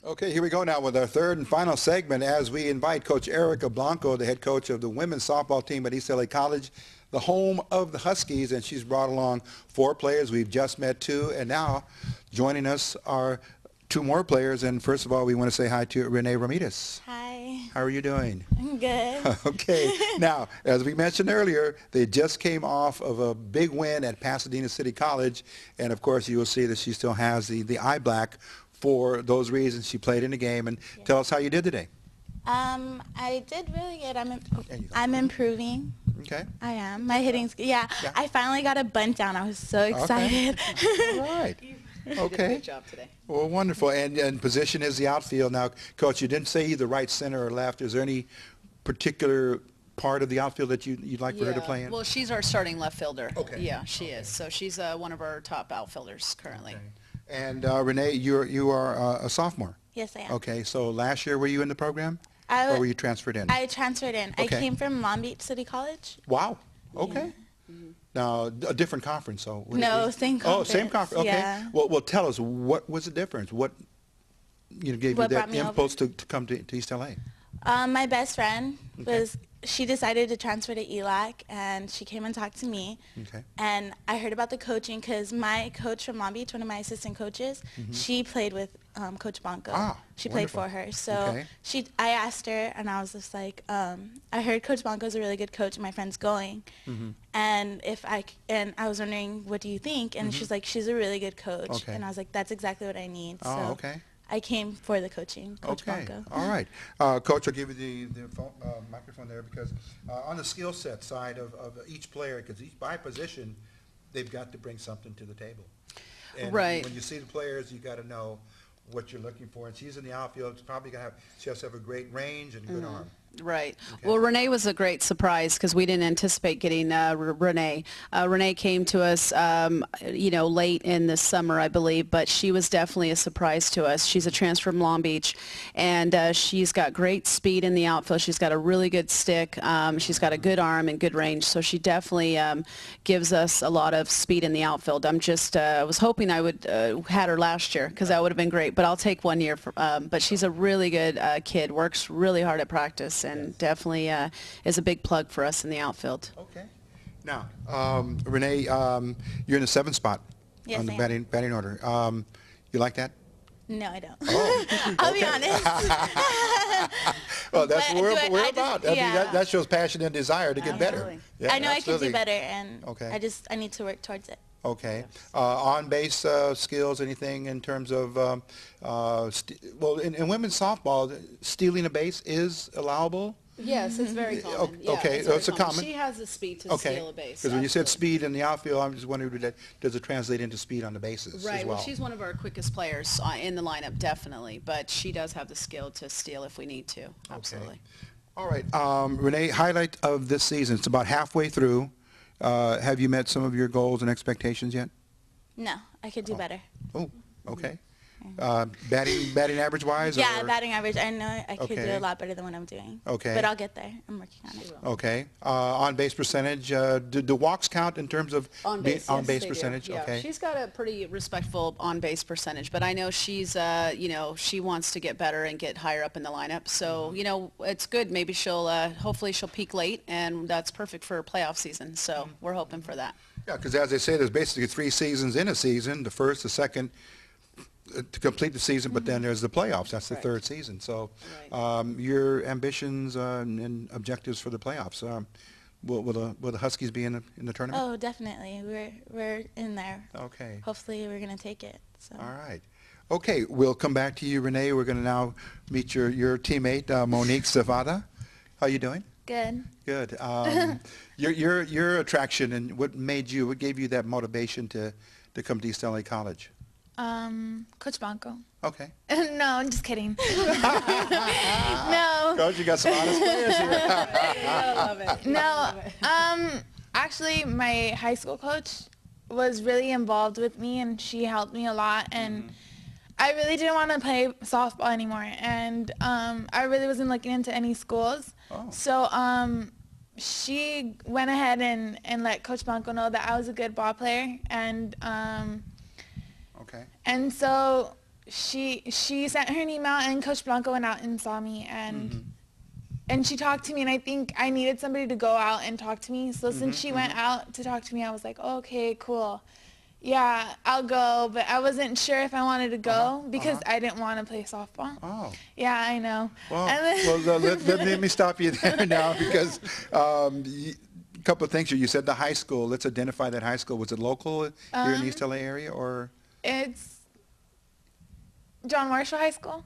Okay, here we go now with our third and final segment as we invite Coach Erik Blanco, the head coach of the women's softball team at East LA College, the home of the Huskies, and she's brought along 4 players. We've just met 2, and now joining us are 2 more players. And first of all, we want to say hi to Renee Ramirez. Hi. How are you doing? I'm good. Okay. Now, as we mentioned earlier, they just came off of a big win at Pasadena City College, and of course, you will see that she still has the eye black. For those reasons, she played in the game. And tell us how you did today. I did really good. I'm improving. Okay. I am. My hitting's yeah. I finally got a bunt down. I was so excited. Okay. All right. You did a Okay. great job today. Well, wonderful. And position is the outfield. Now, Coach, you didn't say either right, center, or left. Is there any particular part of the outfield that you'd like for her to play in? Well, she's our starting left fielder. Okay. Yeah, she is. So she's one of our top outfielders currently. Okay. And Renee, you are a sophomore. Yes, I am. Okay. So last year, were you in the program, or were you transferred in? I transferred in. Okay. I came from Long Beach City College. Wow. Okay. Yeah. Now, a different conference, so. No, same conference. Oh, same conference. Okay. Yeah. Well, tell us, what was the difference? What gave you that impulse to come to East LA? My best friend she decided to transfer to ELAC, and she came and talked to me. Okay. And I heard about the coaching because my coach from Long Beach, one of my assistant coaches, she played with Coach Blanco. Ah, she wonderful. played for her. So I asked her, and I was just like, I heard Coach Blanco's a really good coach, and my friend's going. And I was wondering, what do you think? And she's like, she's a really good coach. Okay. And I was like, that's exactly what I need. Oh, so okay. I came for the coaching, Coach Blanco. All right. Coach, I'll give you the phone, microphone there because on the skill set side of each player, because by position, they've got to bring something to the table. And right. When you see the players, you got to know what you're looking for. And she's in the outfield. She has to have a great range and good arm. Right. Okay. Well, Renee was a great surprise because we didn't anticipate getting Renee. Renee came to us, late in the summer, I believe, but she was definitely a surprise to us. She's a transfer from Long Beach, and she's got great speed in the outfield. She's got a really good stick. She's got a good arm and good range, so she definitely gives us a lot of speed in the outfield. I was hoping I would had her last year because that would have been great, but I'll take 1 year. But she's a really good kid, works really hard at practice, and definitely is a big plug for us in the outfield. Okay. Now, Renee, you're in the 7th spot on the batting order. You like that? No, I don't. Oh, I'll be honest. Well, that's what we're about. I mean, yeah. that shows passion and desire to get better. Absolutely. Yeah, I know absolutely. I can do better, and Okay. I need to work towards it. Okay. On-base skills, anything in terms of, in women's softball, stealing a base is allowable? Yes, it's very common. Yeah, Okay, very it's a common. She has the speed to steal a base. Because when you said absolutely. speed in the outfield, I'm just wondering, does it translate into speed on the bases Right. as well? Well, she's one of our quickest players in the lineup, definitely. But she does have the skill to steal if we need to. Absolutely. All right. Renee, highlight of this season. It's about halfway through. Have you met some of your goals and expectations yet? No, I could do better. Oh, okay. Batting average wise? Yeah, or? batting average. I know I could do Okay. a lot better than what I'm doing. Okay. But I'll get there. I'm working on it. Okay. On base percentage. Do walks count in terms of On base, on yes, base they do. percentage? Yeah, Okay. she's got a pretty respectful on base percentage, but I know she's, she wants to get better and get higher up in the lineup. So, it's good. Maybe hopefully she'll peak late, and that's perfect for a playoff season. So we're hoping for that. Yeah, because as they say, there's basically 3 seasons in a season. The first, the second, to complete the season, but then there's the playoffs. That's the Right. 3rd season. So Right. your ambitions and objectives for the playoffs. Will the Huskies be in the tournament? Oh, definitely. We're in there. Okay. Hopefully we're going to take it. So. All right. Okay, we'll come back to you, Renee. We're going to now meet your teammate, Monique Zavada. How you doing? Good. Good. Your attraction and what gave you that motivation to come to East LA College? Coach Blanco. Okay. No, I'm just kidding. No. Coach, you got some honest players here. I love it. No. Actually, my high school coach was really involved with me, and she helped me a lot. And I really didn't want to play softball anymore, and I really wasn't looking into any schools. Oh. So she went ahead and let Coach Blanco know that I was a good ball player, and Okay. and so she sent her an email, and Coach Blanco went out and saw me, and she talked to me, and I think I needed somebody to go out and talk to me. So since she went out to talk to me, I was like, oh, okay, cool. Yeah, I'll go, but I wasn't sure if I wanted to go because I didn't want to play softball. Oh. Yeah, I know. Well, And then let me stop you there now because a couple of things here. You said the high school. Let's identify that high school. Was it local here in the East LA area or? it's John Marshall High School.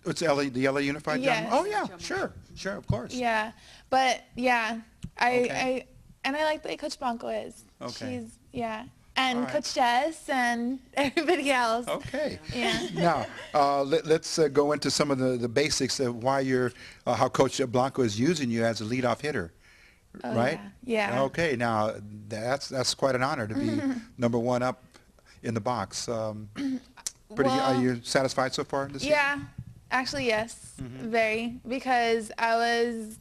It's the LA Unified? Yes. Oh, yeah, sure, of course. Yeah, but yeah, Okay. I like the way Coach Blanco is. Okay. And All right. Coach Jess and everybody else. Okay. Yeah. Now, let's go into some of the basics of why how Coach Blanco is using you as a leadoff hitter, Oh, right? Yeah. Okay. Now, that's quite an honor to be number one up in the box. Are you satisfied so far this season? Yeah, actually, yes, very, because I was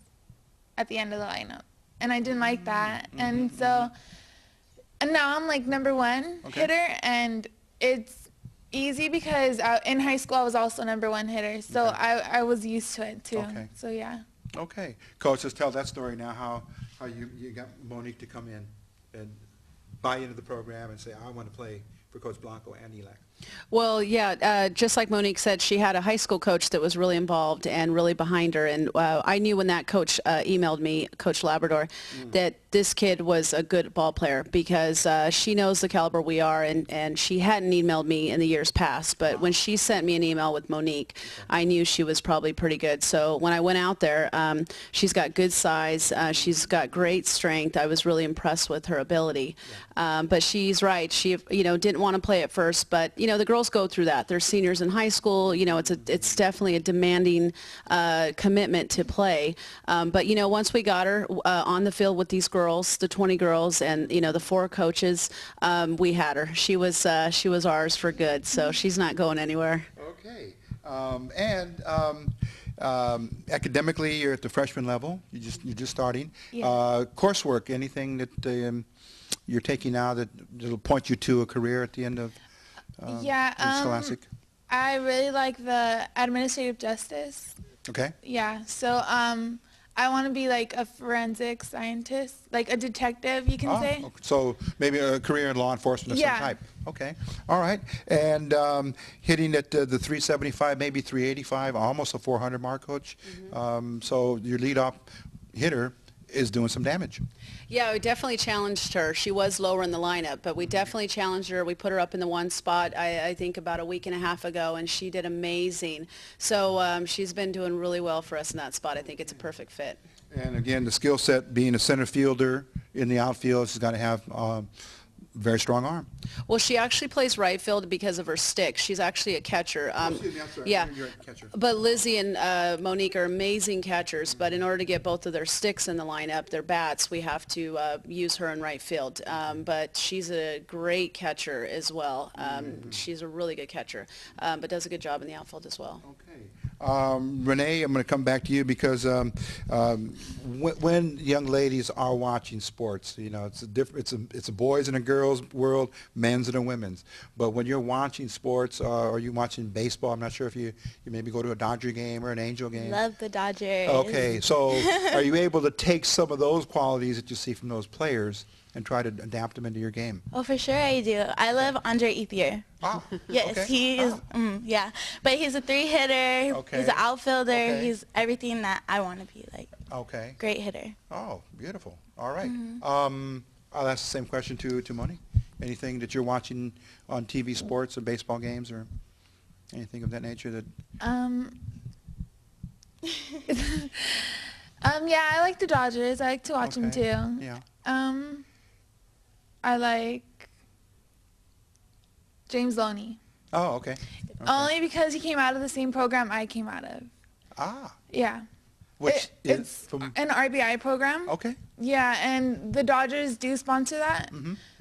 at the end of the lineup, and I didn't like that, and so, and now I'm like number one hitter, and it's easy because in high school I was also number one hitter, so I was used to it too. Okay. So yeah. Okay. Coach, let's tell that story now, how you got Monique to come in and buy into the program and say, I want to play for Coach Blanco and ELAC. Well, yeah, just like Monique said, she had a high school coach that was really involved and really behind her. And I knew when that coach emailed me, Coach Labrador, that this kid was a good ball player because she knows the caliber we are, and she hadn't emailed me in the years past. But when she sent me an email with Monique, I knew she was probably pretty good. So when I went out there, she's got good size. She's got great strength. I was really impressed with her ability. But she's right. She, didn't want to play at first, but, the girls go through that. They're seniors in high school. It's definitely a demanding commitment to play. But, once we got her on the field with these girls, the 20 girls, and, the 4 coaches, we had her. She was ours for good, so she's not going anywhere. Okay. Academically, you're at the freshman level. You're just starting. Yeah. Coursework, anything that you're taking now that'll point you to a career at the end of Scholastic? I really like the administrative justice. Okay. Yeah, so I want to be like a forensic scientist, like a detective, you can say. Okay. So maybe a career in law enforcement of some type. Okay. All right. And hitting at the 375, maybe 385, almost a 400 mark, Coach. So your leadoff hitter is doing some damage. Yeah, we definitely challenged her. She was lower in the lineup, but we definitely challenged her. We put her up in the one spot, I think, about a week and a half ago, and she did amazing. So she's been doing really well for us in that spot. I think it's a perfect fit. And again, the skill set, being a center fielder in the outfield, she's got to have very strong arm. Well, she actually plays right field because of her stick. She's actually a catcher. Excuse me, I'm sorry. Yeah, You're a catcher. but Lizzie and Monique are amazing catchers, but in order to get both of their sticks in the lineup, their bats, we have to use her in right field. But she's a great catcher as well. She's a really good catcher, but does a good job in the outfield as well. Okay. Renee, I'm going to come back to you because when young ladies are watching sports, it's a boys and a girls world, men's and a women's. But when you're watching sports, or you're watching baseball, I'm not sure if you maybe go to a Dodger game or an Angel game. Love the Dodgers. Okay, so are you able to take some of those qualities that you see from those players and try to adapt them into your game? Oh, for sure I do. I love Andre Ethier. Oh, Yes, okay. he is, yeah. But he's a 3-hitter. Okay. He's an outfielder. Okay. He's everything that I want to be, like, Okay. great hitter. Oh, beautiful. All right. I'll ask the same question to Moni. Anything that you're watching on TV sports or baseball games or anything of that nature that... Yeah, I like the Dodgers. I like to watch them too. Yeah. I like James Loney. Oh, okay. Only because he came out of the same program I came out of. Ah. Yeah. Which It's is from... an RBI program. Okay. Yeah, and the Dodgers do sponsor that.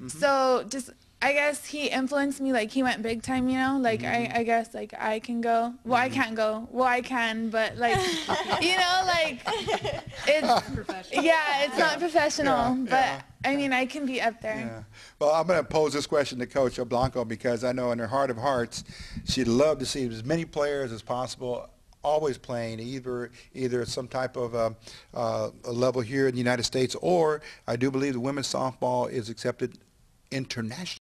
So just I guess he influenced me, like he went big time, you know, like I guess like I can go, well I can't go, well I can, but like, you know, like it's, yeah, it's not professional, but I mean I can be up there. Yeah. Well, I'm going to pose this question to Coach Blanco because I know in her heart of hearts she'd love to see as many players as possible always playing either some type of a level here in the United States, or I do believe the women's softball is accepted internationally.